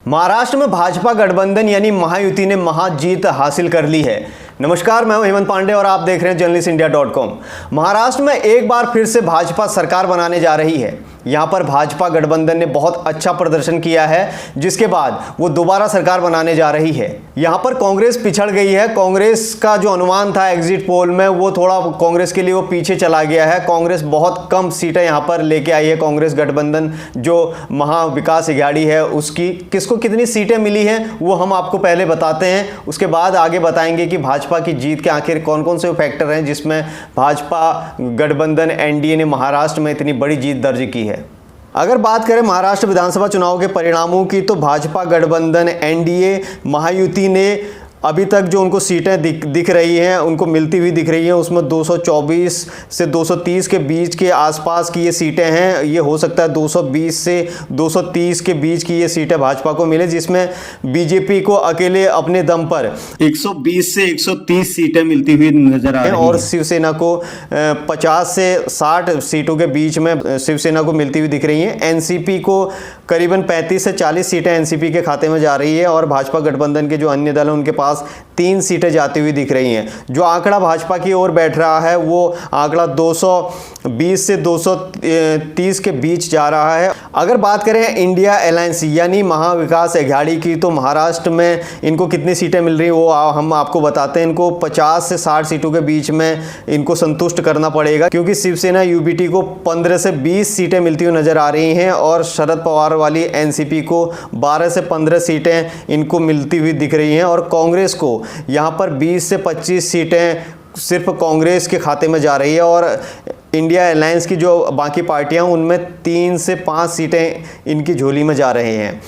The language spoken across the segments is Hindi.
महाराष्ट्र में भाजपा गठबंधन यानी महायुति ने महाजीत हासिल कर ली है। नमस्कार, मैं हूं हेमंत पांडे और आप देख रहे हैं जर्नलिस्टइंडिया.com। महाराष्ट्र में एक बार फिर से भाजपा सरकार बनाने जा रही है। यहां पर भाजपा गठबंधन ने बहुत अच्छा प्रदर्शन किया है, जिसके बाद वो दोबारा सरकार बनाने जा रही है। यहां पर कांग्रेस पिछड़ गई है। कांग्रेस का जो अनुमान था एग्जिट पोल में, वो थोड़ा कांग्रेस के लिए वो पीछे चला गया है। कांग्रेस बहुत कम सीटें यहां पर लेके आई है। कांग्रेस गठबंधन जो महाविकास अघाड़ी है, उसकी किसको कितनी सीटें मिली हैं वो हम आपको पहले बताते हैं। उसके बाद आगे बताएंगे कि भाजपा की जीत के आखिर कौन कौन से फैक्टर हैं जिसमें भाजपा गठबंधन एनडीए ने महाराष्ट्र में इतनी बड़ी जीत दर्ज की है। अगर बात करें महाराष्ट्र विधानसभा चुनाव के परिणामों की, तो भाजपा गठबंधन एनडीए महायुति ने अभी तक जो उनको सीटें दिख रही हैं, उनको मिलती हुई दिख रही हैं, उसमें 224 से 230 के बीच के आसपास की ये सीटें हैं। ये हो सकता है 220 से 230 के बीच की ये सीटें भाजपा को मिले, जिसमें बीजेपी को अकेले अपने दम पर 120 से 130 सीटें मिलती हुई नजर आ रही हैं और शिवसेना को 50 से 60 सीटों के बीच में शिवसेना को मिलती हुई दिख रही हैं। एनसीपी को करीबन 35 से 40 सीटें एनसीपी के खाते में जा रही है और भाजपा गठबंधन के जो अन्य दल हैं उनके पास 3 सीटें जाती हुई दिख रही हैं। जो आंकड़ा भाजपा की ओर बैठ रहा है वो आंकड़ा 220 से 230 के बीच जा रहा है। अगर बात करें इंडिया अलायंस यानी महाविकास अघाड़ी की, तो महाराष्ट्र में इनको कितनी सीटें मिल रही हैं वो हम आपको बताते हैं। इनको 50 से 60 सीटों के बीच में इनको संतुष्ट करना पड़ेगा, क्योंकि शिवसेना यूबीटी को 15 से 20 सीटें मिलती हुई नजर आ रही हैं और शरद पवार वाली एनसीपी को 12 से 15 सीटें इनको मिलती हुई दिख रही हैं और कांग्रेस को यहाँ पर 20 से 25 सीटें सिर्फ कांग्रेस के खाते में जा रही है और इंडिया अलायंस की जो बाकी पार्टियां उनमें 3 से 5 सीटें इनकी झोली में जा रहे हैं।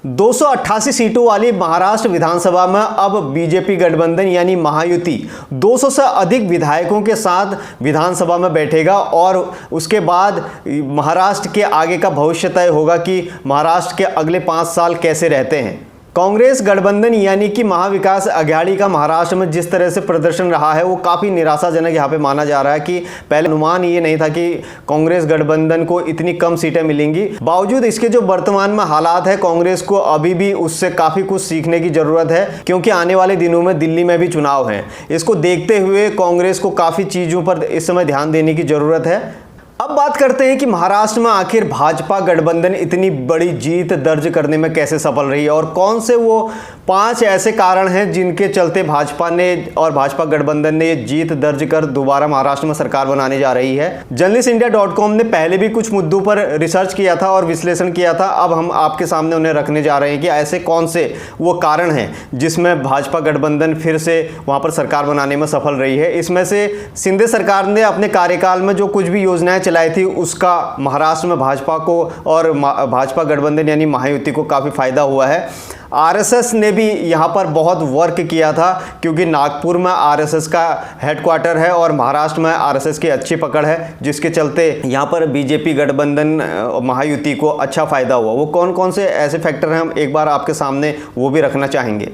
288 सीटों वाली महाराष्ट्र विधानसभा में अब बीजेपी गठबंधन यानी महायुति 200 से अधिक विधायकों के साथ विधानसभा में बैठेगा और उसके बाद महाराष्ट्र के आगे का भविष्य तय होगा कि महाराष्ट्र के अगले 5 साल कैसे रहते हैं। कांग्रेस गठबंधन यानी कि महाविकास अघाड़ी का महाराष्ट्र में जिस तरह से प्रदर्शन रहा है वो काफ़ी निराशाजनक यहाँ पे माना जा रहा है कि पहले अनुमान ये नहीं था कि कांग्रेस गठबंधन को इतनी कम सीटें मिलेंगी। बावजूद इसके जो वर्तमान में हालात है, कांग्रेस को अभी भी उससे काफ़ी कुछ सीखने की ज़रूरत है, क्योंकि आने वाले दिनों में दिल्ली में भी चुनाव हैं। इसको देखते हुए कांग्रेस को काफ़ी चीज़ों पर इस समय ध्यान देने की ज़रूरत है। अब बात करते हैं कि महाराष्ट्र में आखिर भाजपा गठबंधन इतनी बड़ी जीत दर्ज करने में कैसे सफल रही है और कौन से वो 5 ऐसे कारण हैं जिनके चलते भाजपा ने और भाजपा गठबंधन ने ये जीत दर्ज कर दोबारा महाराष्ट्र में सरकार बनाने जा रही है। जर्नलिस्टइंडिया.com ने पहले भी कुछ मुद्दों पर रिसर्च किया था और विश्लेषण किया था। अब हम आपके सामने उन्हें रखने जा रहे हैं कि ऐसे कौन से वो कारण हैं जिसमें भाजपा गठबंधन फिर से वहाँ पर सरकार बनाने में सफल रही है। इसमें से शिंदे सरकार ने अपने कार्यकाल में जो कुछ भी योजनाएं चलाई थी उसका महाराष्ट्र में भाजपा को और भाजपा गठबंधन यानी महायुति को काफ़ी फायदा हुआ है। आरएसएस ने भी यहाँ पर बहुत वर्क किया था, क्योंकि नागपुर में आरएसएस का हेडक्वार्टर है और महाराष्ट्र में आरएसएस की अच्छी पकड़ है, जिसके चलते यहाँ पर बीजेपी गठबंधन महायुति को अच्छा फायदा हुआ। वो कौन कौन से ऐसे फैक्टर हैं हम एक बार आपके सामने वो भी रखना चाहेंगे।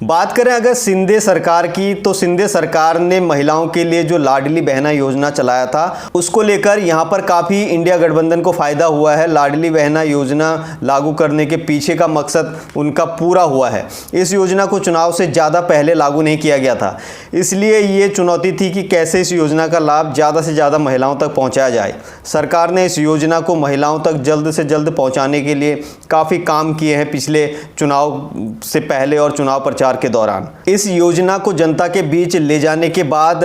बात करें अगर शिंदे सरकार की, तो शिंदे सरकार ने महिलाओं के लिए जो लाडली बहना योजना चलाया था उसको लेकर यहाँ पर काफ़ी इंडिया गठबंधन को फ़ायदा हुआ है। लाडली बहना योजना लागू करने के पीछे का मकसद उनका पूरा हुआ है। इस योजना को चुनाव से ज़्यादा पहले लागू नहीं किया गया था, इसलिए ये चुनौती थी कि कैसे इस योजना का लाभ ज़्यादा से ज़्यादा महिलाओं तक पहुँचाया जाए। सरकार ने इस योजना को महिलाओं तक जल्द से जल्द पहुँचाने के लिए काफ़ी काम किए हैं पिछले चुनाव से पहले और चुनाव प्रचार के दौरान। इस योजना को जनता के बीच ले जाने के बाद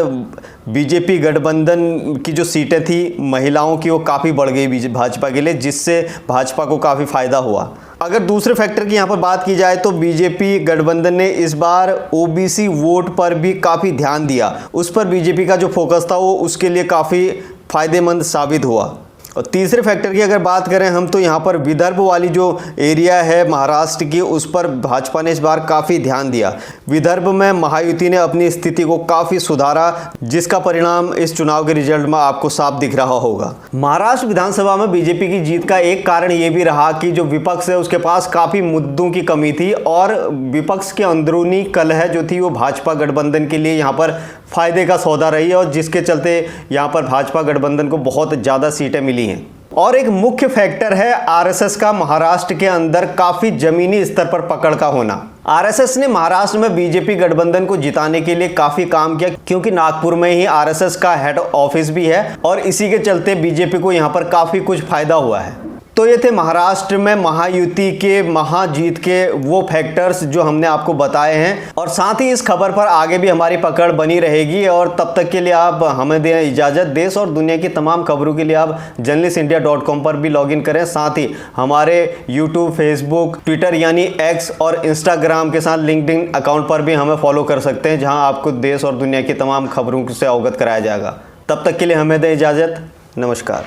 बीजेपी गठबंधन की जो सीटें थी महिलाओं की वो काफ़ी बढ़ गई भाजपा के लिए, जिससे भाजपा को काफ़ी फायदा हुआ। अगर दूसरे फैक्टर की यहाँ पर बात की जाए तो बीजेपी गठबंधन ने इस बार ओबीसी वोट पर भी काफ़ी ध्यान दिया। उस पर बीजेपी का जो फोकस था वो उसके लिए काफ़ी फायदेमंद साबित हुआ। और तीसरे फैक्टर की अगर बात करें हम, तो यहाँ पर विदर्भ वाली जो एरिया है महाराष्ट्र की, उस पर भाजपा ने इस बार काफ़ी ध्यान दिया। विदर्भ में महायुति ने अपनी स्थिति को काफ़ी सुधारा, जिसका परिणाम इस चुनाव के रिजल्ट में आपको साफ दिख रहा होगा। महाराष्ट्र विधानसभा में बीजेपी की जीत का एक कारण ये भी रहा कि जो विपक्ष है उसके पास काफ़ी मुद्दों की कमी थी और विपक्ष के अंदरूनी कलह जो थी वो भाजपा गठबंधन के लिए यहाँ पर फायदे का सौदा रही है और जिसके चलते यहाँ पर भाजपा गठबंधन को बहुत ज़्यादा सीटें मिली हैं। और एक मुख्य फैक्टर है आरएसएस का महाराष्ट्र के अंदर काफी जमीनी स्तर पर पकड़ का होना। आरएसएस ने महाराष्ट्र में बीजेपी गठबंधन को जिताने के लिए काफी काम किया, क्योंकि नागपुर में ही आरएसएस का हेड ऑफिस भी है और इसी के चलते बीजेपी को यहां पर काफी कुछ फायदा हुआ है। तो ये थे महाराष्ट्र में महायुति के महाजीत के वो फैक्टर्स जो हमने आपको बताए हैं, और साथ ही इस खबर पर आगे भी हमारी पकड़ बनी रहेगी। और तब तक के लिए आप हमें दें इजाज़त। देश और दुनिया की तमाम खबरों के लिए आप journalistindia.com पर भी लॉगिन करें। साथ ही हमारे यूट्यूब, फेसबुक, ट्विटर यानी एक्स और इंस्टाग्राम के साथ लिंक्डइन अकाउंट पर भी हमें फॉलो कर सकते हैं, जहाँ आपको देश और दुनिया की तमाम खबरों से अवगत कराया जाएगा। तब तक के लिए हमें दें इजाज़त। नमस्कार।